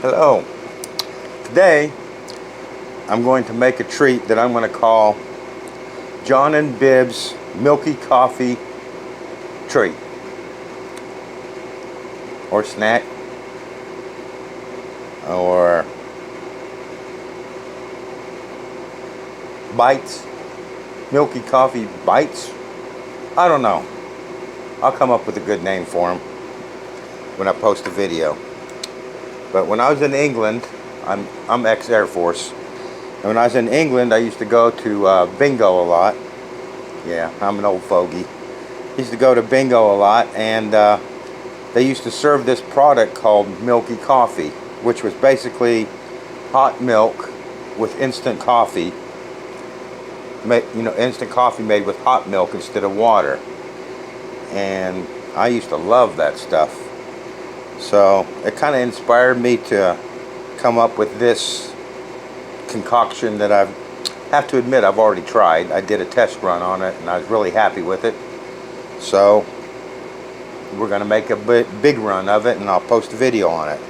Hello. Today I'm going to make a treat that I'm going to call John and Bibs Milky Coffee treat or snack or bites, Milky Coffee bites. I don't know. I'll come up with a good name for them when I post a video. But when I was in England, I'm ex-Air Force, and when I was in England, I used to go to bingo a lot. Yeah, I'm an old fogey. Used to go to bingo a lot, and they used to serve this product called Milky Coffee, which was basically hot milk with instant coffee. Instant coffee made with hot milk instead of water. And I used to love that stuff. So it kind of inspired me to come up with this concoction that I have to admit I've already tried. I did a test run on it and I was really happy with it. So we're going to make a big run of it, and I'll post a video on it.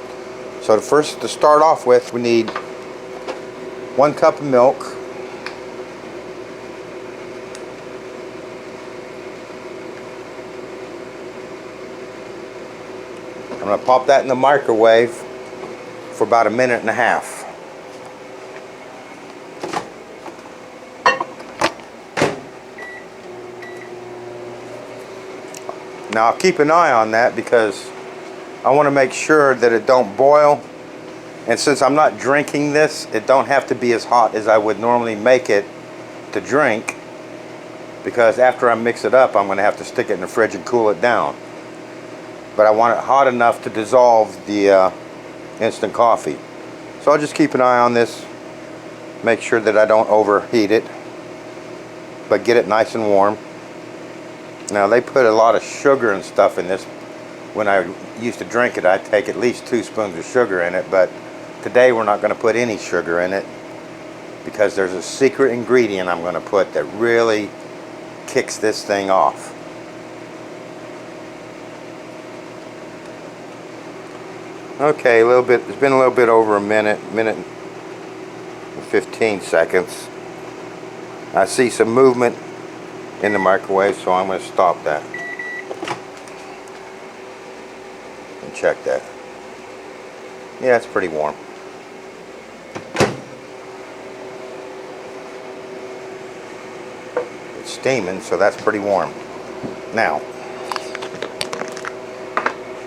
So to start off with, we need 1 cup of milk. I'm going to pop that in the microwave for about 1.5 minutes. Now I'll keep an eye on that because I want to make sure that it don't boil. And since I'm not drinking this, it don't have to be as hot as I would normally make it to drink, because after I mix it up, I'm going to have to stick it in the fridge and cool it down. But I want it hot enough to dissolve the instant coffee. So I'll just keep an eye on this, make sure that I don't overheat it, but get it nice and warm. Now they put a lot of sugar and stuff in this. When I used to drink it, I'd take at least 2 spoons of sugar in it, but today we're not going to put any sugar in it because there's a secret ingredient I'm going to put that really kicks this thing off. Okay, it's been a little bit over a minute and 15 seconds. I see some movement in the microwave, so I'm going to stop that and check that. Yeah, it's pretty warm. It's steaming, so that's pretty warm. Now,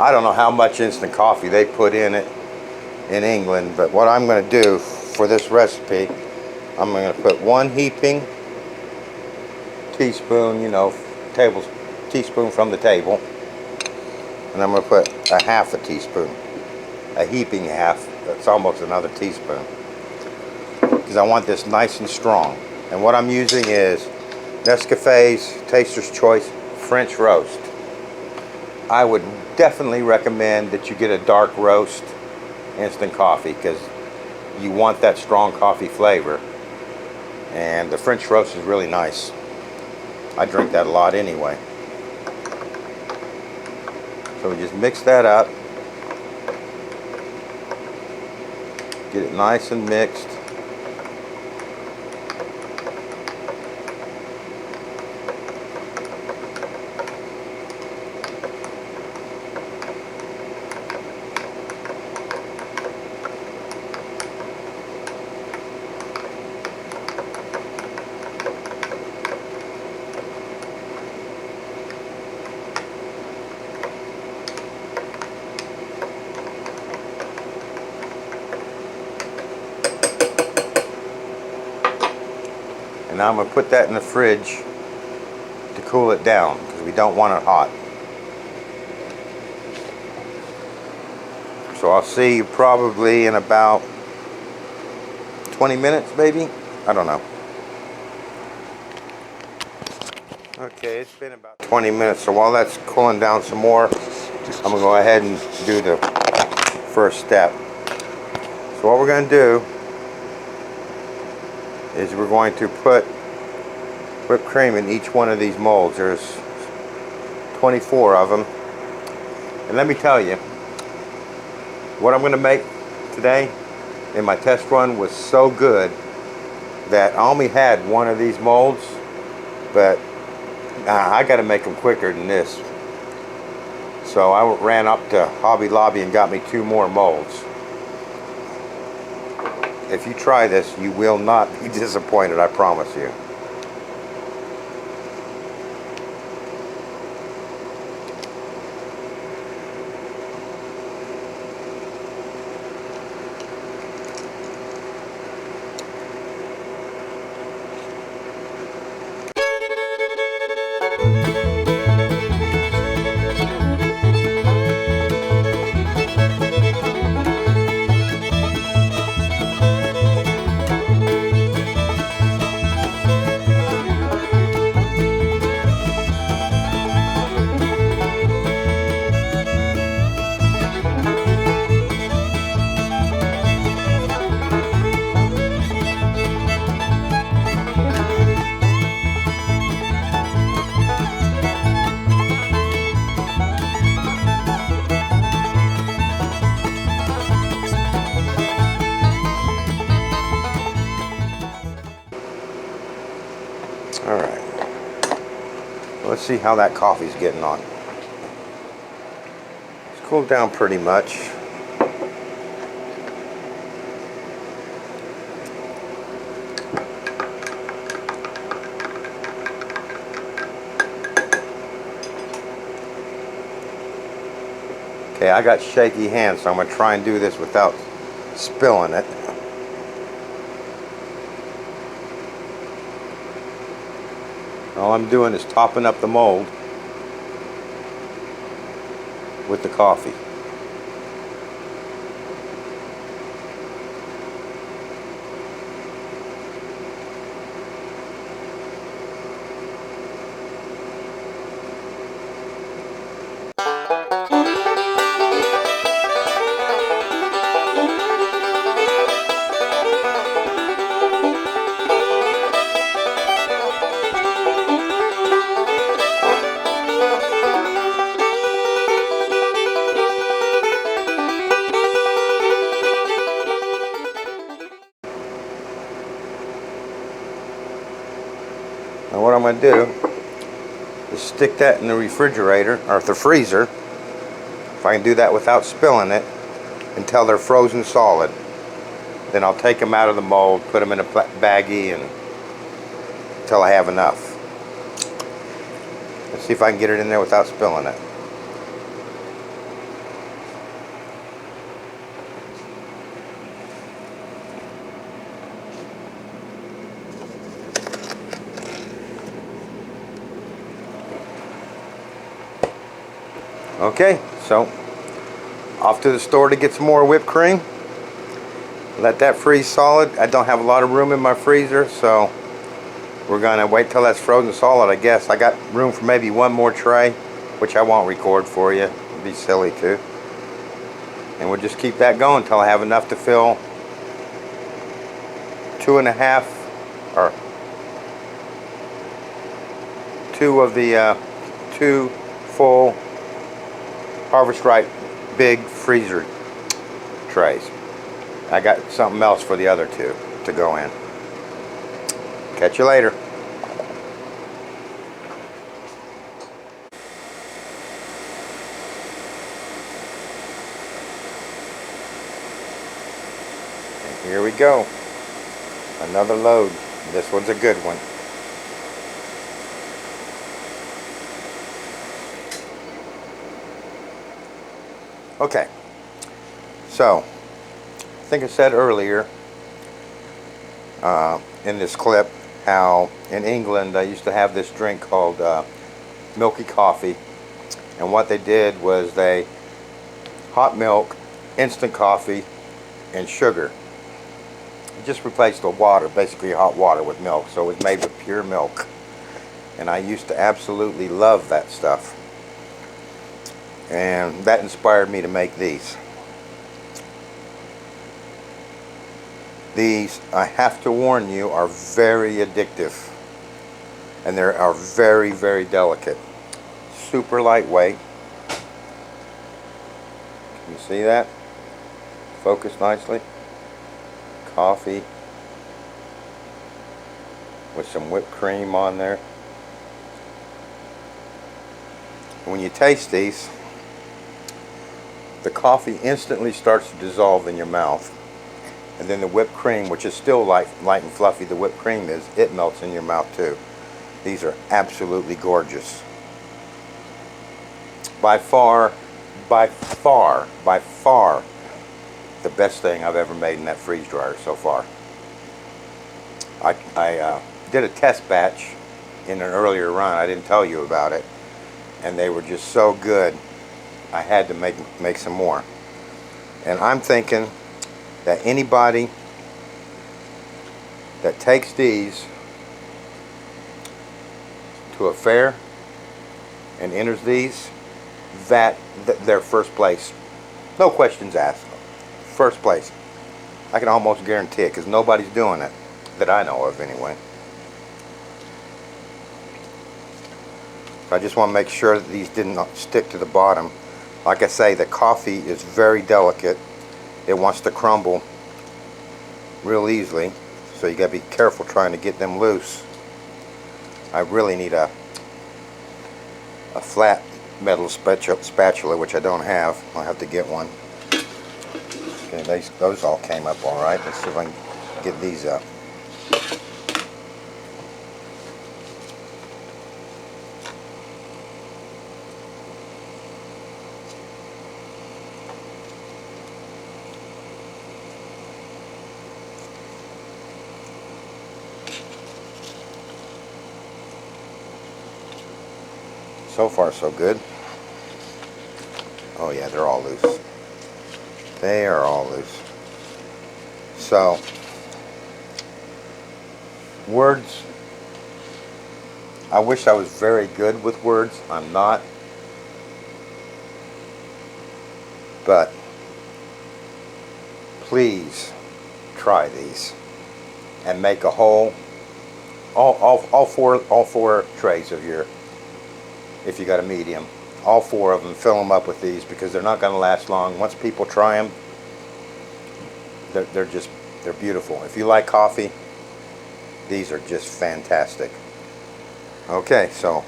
I don't know how much instant coffee they put in it in England, but what I'm going to do for this recipe, I'm going to put 1 heaping teaspoon, teaspoon from the table, and I'm going to put a 1/2 teaspoon, a heaping half. That's almost another teaspoon, because I want this nice and strong. And what I'm using is Nescafe's Taster's Choice French Roast. I would definitely recommend that you get a dark roast instant coffee, because you want that strong coffee flavor, and the French roast is really nice. I drink that a lot anyway. So we just mix that up, get it nice and mixed. Now I'm going to put that in the fridge to cool it down, because we don't want it hot. So I'll see you probably in about 20 minutes, maybe? I don't know. Okay, it's been about 20 minutes, so while that's cooling down some more, I'm going to go ahead and do the first step. So what we're going to do is we're going to put whipped cream in each one of these molds. There's 24 of them. And let me tell you, what I'm going to make today in my test run was so good that I only had one of these molds, but I got to make them quicker than this. So I ran up to Hobby Lobby and got me 2 more molds. If you try this, you will not be disappointed, I promise you. Alright, let's see how that coffee's getting on. It's cooled down pretty much. Okay, I got shaky hands, so I'm going to try and do this without spilling it. All I'm doing is topping up the mold with the coffee. Now what I'm going to do is stick that in the refrigerator, or the freezer, if I can do that without spilling it, until they're frozen solid. Then I'll take them out of the mold, put them in a baggie, and until I have enough. Let's see if I can get it in there without spilling it. Okay, so off to the store to get some more whipped cream. Let that freeze solid. I don't have a lot of room in my freezer, so we're gonna wait till that's frozen solid, I guess. I got room for maybe one more tray, which I won't record for you. It'd be silly to. And we'll just keep that going until I have enough to fill 2.5 or 2 of the 2 full Harvest Right big freezer trays. I got something else for the other 2 to go in. Catch you later. And here we go. Another load. This one's a good one. Okay, so I think I said earlier in this clip how in England I used to have this drink called Milky Coffee, and what they did was they hot milk, instant coffee, and sugar. It just replaced the water, basically hot water with milk, so it was made with pure milk. And I used to absolutely love that stuff. And that inspired me to make these. These, I have to warn you, are very addictive. And they are very, very delicate. Super lightweight. Can you see that? focus nicely. Coffee with some whipped cream on there. When you taste these, the coffee instantly starts to dissolve in your mouth, and then the whipped cream, which is still light and fluffy, the whipped cream is, it melts in your mouth too. These are absolutely gorgeous. By far the best thing I've ever made in that freeze dryer so far. I did a test batch in an earlier run. I didn't tell you about it, and they were just so good I had to make some more. And I'm thinking that anybody that takes these to a fair and enters these, they're first place. No questions asked. First place. I can almost guarantee it, because nobody's doing it that I know of anyway. I just want to make sure that these didn't stick to the bottom. Like I say, the coffee is very delicate. It wants to crumble real easily, so you gotta be careful trying to get them loose. I really need a flat metal spatula, which I don't have. I'll have to get one. Okay, those all came up all right. Let's see if I can get these up. So far so good. Oh yeah, they're all loose. They are all loose. So, words, I wish I was very good with words. I'm not. But please try these and make a whole, all four trays of your, if you got a medium, all four of them, fill them up with these, because they're not going to last long. Once people try them, they're beautiful. If you like coffee, these are just fantastic. Okay, so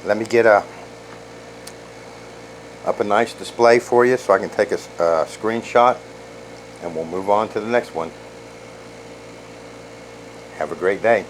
let me get up a nice display for you so I can take a screenshot, and we'll move on to the next one. Have a great day.